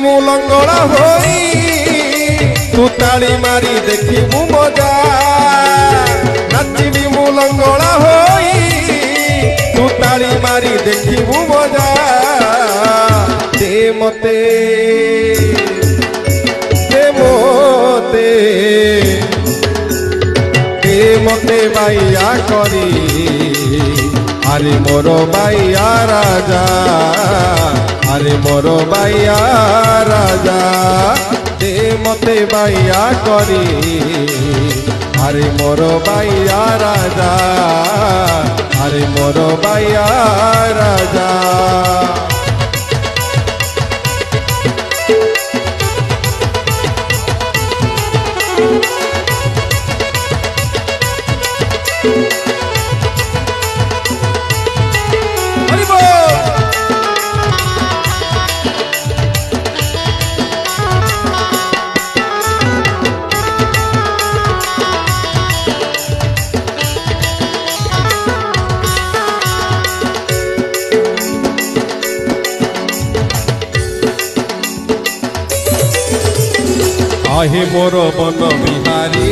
मु लंगड़ा होई तू ताली मारी देखिबू मजा नाचिबी मु लंगड़ा होई तू ताली मारी देखिबू मजा दे मते मते बाइया करी अरे मोर बाइया राजा अरे मोर बाइया राजा दे मते बाइया करी अरे मोर बाइया राजा अरे मोर बाइया राजा आहे मोर मन बिहारी